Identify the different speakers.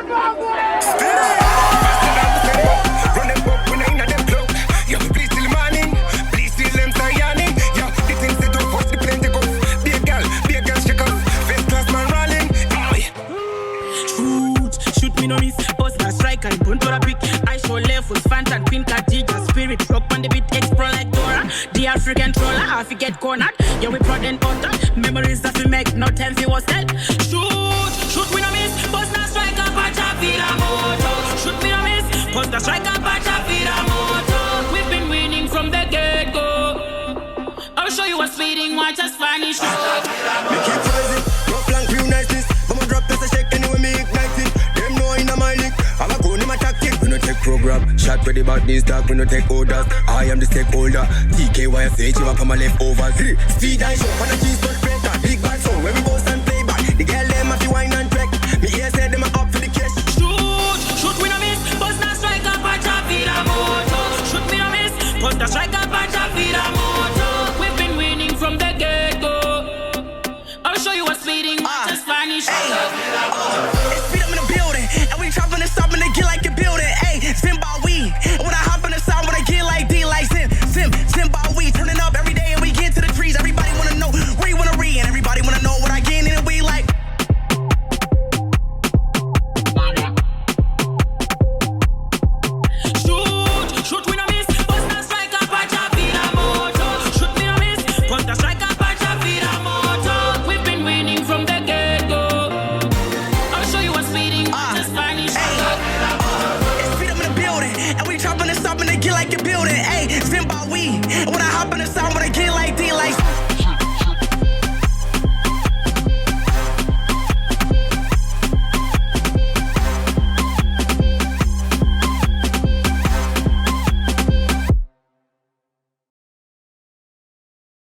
Speaker 1: Run them up when I ain't at them cloak. Yo, please till the morning. Please till them start yarning. Yo, the things they don't watch the plane take off. Be a girl, shake up. First class man rolling.
Speaker 2: Shoot me no miss. Bust that strike and punt to the pick. I show left was Fanta and Queen Kadjah Spirit. Rock on the beat, explore like Dora. The African troller, half you get cornered. Yeah, we proud and utter. Memories that we make, no time for was dead. Shoot me no miss. Bust that strike and patch up with a motor. Shoot me no miss. Bust that strike and patch up with a motor. We've been winning from the get-go. I'll show you what's speeding, watch us vanish.
Speaker 1: Make it rising, rough lang real niceness. I'ma drop this a shake anyway me ignite it. Them know in a my league, I'm a go in my tactic. We no take program, shot ready about this talk, we no take orders. I am the stakeholder, TKYFH, you up on my leftovers. Speed and show, on the cheese but breaker. Big bad sound, when we both